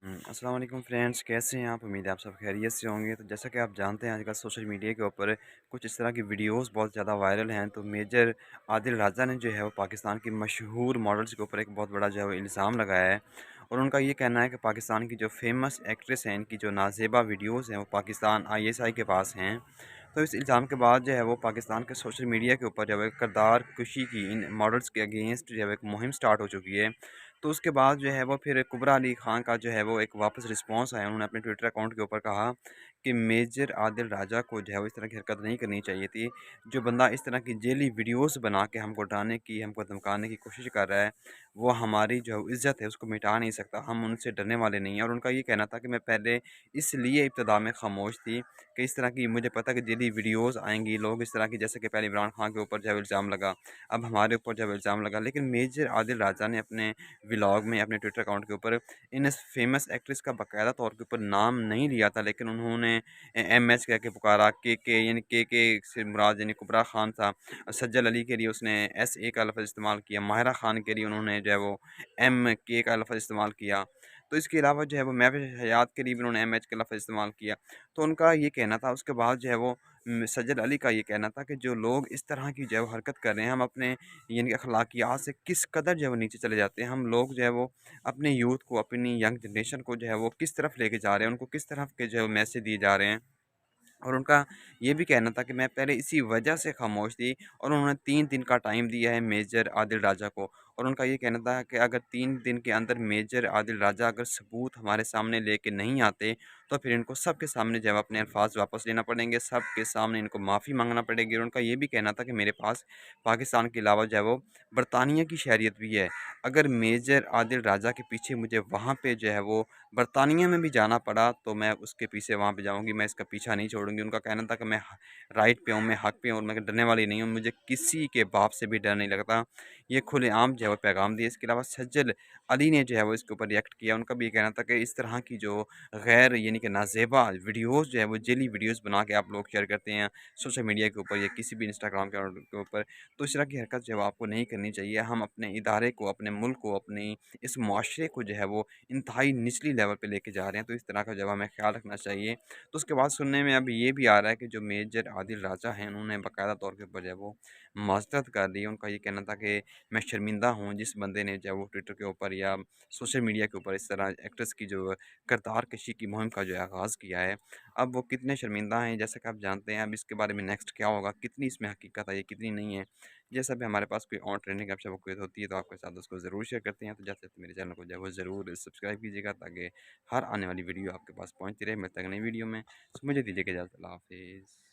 अस्सलाम वालेकुम फ्रेंड्स, कैसे हैं आप? उम्मीद है आप सब खैरियत से होंगे। तो जैसा कि आप जानते हैं आजकल सोशल मीडिया के ऊपर कुछ इस तरह की वीडियोस बहुत ज़्यादा वायरल हैं। तो मेजर आदिल राजा ने जो है वो पाकिस्तान की मशहूर मॉडल्स के ऊपर एक बहुत बड़ा जो है वो इल्ज़ाम लगाया है। और उनका ये कहना है कि पाकिस्तान की जो फेमस एक्ट्रेस हैं, इनकी जो नाज़ेबा वीडियोज़ हैं वो पाकिस्तान ISI के पास हैं। तो इस इल्ज़ाम के बाद जो है वो पाकिस्तान के सोशल मीडिया के ऊपर जो है किरदार कुशी की इन मॉडल्स के अगेंस्ट जो है एक मुहिम स्टार्ट हो चुकी है। तो उसके बाद जो है वो फिर कुबरा अली खान का जो है वो एक वापस रिस्पॉन्स आया। उन्होंने अपने ट्विटर अकाउंट के ऊपर कहा कि मेजर आदिल राजा को जो है वो इस तरह की हरकत नहीं करनी चाहिए थी। जो बंदा इस तरह की जेली वीडियोस बना के हमको डराने की, हमको धमकाने की कोशिश कर रहा है, वो हमारी जो इज़्ज़त है उसको मिटा नहीं सकता। हम उनसे डरने वाले नहीं हैं। और उनका ये कहना था कि मैं पहले इसलिए इब्तिदा में खामोश थी कि इस तरह की मुझे पता कि जेली वीडियोस आएँगी, लोग इस तरह की, जैसे कि पहले इमरान खान के ऊपर जो है इल्ज़ाम लगा, अब हमारे ऊपर जो है इल्ज़ाम लगा। लेकिन मेजर आदिल राजा ने अपने व्लॉग में अपने ट्विटर अकाउंट के ऊपर इन फेमस एक्ट्रेस का बाकायदा तौर के ऊपर नाम नहीं लिया था, लेकिन उन्होंने MS कह के पुकारा। के यानी के से मुराद यानी कुबरा खान था। सज्जल अली के लिए उसने SA का लफ्ज़ इस्तेमाल किया। माहिरा खान के लिए उन्होंने जो है वो MK का लफ्ज़ इस्तेमाल किया। तो इसके अलावा जो है वो महविश हयात के लिए भी उन्होंने MH का लफ्ज़ इस्तेमाल किया। तो उनका ये कहना था। उसके बाद जो है वो सज्जल अली का ये कहना था कि जो लोग इस तरह की जो है वो हरकत कर रहे हैं, हम अपने यानी कि अखलाकियात से किस कदर जो है वो नीचे चले जाते हैं। हम लोग जो है वो अपने यूथ को, अपनी यंग जनरेशन को जो है वो किस तरफ लेके जा रहे हैं, उनको किस तरफ के जो है मैसेज दिए जा रहे हैं। और उनका ये भी कहना था कि मैं पहले इसी वजह से खामोश थी। और उन्होंने 3 दिन का टाइम दिया है मेजर आदिल राजा को। और उनका ये कहना था कि अगर 3 दिन के अंदर मेजर आदिल राजा अगर सबूत हमारे सामने लेके नहीं आते, तो फिर इनको सबके सामने जो है अपने अल्फाज वापस लेना पड़ेंगे, सबके सामने इनको माफ़ी मांगना पड़ेगी। और उनका ये भी कहना था कि मेरे पास पाकिस्तान के अलावा जो है वो बरतानिया की शहरियत भी है। अगर मेजर आदिल राजा के पीछे मुझे वहाँ पे जो है वो बरतानिया में भी जाना पड़ा, तो मैं उसके पीछे वहाँ पे जाऊँगी, मैं इसका पीछा नहीं छोड़ूँगी। उनका कहना था कि मैं राइट पे हूँ, मैं हक पे हूँ और मैं डरने वाली नहीं हूँ, मुझे किसी के बाप से भी डर नहीं लगता। ये खुलेआम जो है वो पैगाम दिया। इसके अलावा सज्जल अली ने जो है वो इसके ऊपर रिएक्ट किया। उनका भी ये कहना था कि इस तरह की जो गैर यानी कि नाज़ेबा वीडियोज़ जो है वो जेली वीडियोज़ बना के आप लोग शेयर करते हैं सोशल मीडिया के ऊपर या किसी भी इंस्टाग्राम के ऊपर, तो इस तरह की हरकत जो है वो आपको नहीं करनी चाहिए। हम अपने इदारे को, अपने मुल्क को, अपनी इस मुआशरे को जो है वो इंतहाई निचली लेवल पे लेके जा रहे हैं। तो इस तरह का जो है हमें ख्याल रखना चाहिए। तो उसके बाद सुनने में अब ये भी आ रहा है कि जो मेजर आदिल राजा हैं, उन्होंने बाकायदा तौर के ऊपर जो है वो माज़रत कर दी। उनका ये कहना था कि मैं शर्मिंदा हूँ जिस बंदे ने जो है वो ट्विटर के ऊपर या सोशल मीडिया के ऊपर इस तरह एक्ट्रेस की जो किरदार कशी की मुहिम का जो है आगाज़ किया है। अब वो कितने शर्मिंदा हैं, जैसा कि आप जानते हैं। अब इसके बारे में नेक्स्ट क्या होगा, कितनी इसमें हकीकत है, ये कितनी नहीं है, जैसा भी हमारे पास कोई और ट्रेंडिंग अपशा वक़्त होती है तो आपके साथ उसको ज़रूर शेयर करते हैं। तो जैसे मेरे चैनल को जो है वो ज़रूर सब्सक्राइब कीजिएगा, ताकि हर आने वाली वीडियो आपके पास पहुँचती रहे। मिलते हैं नई वीडियो में। तो मुझे दीजिए इजाज़त। अल्लाह हाफ़िज़।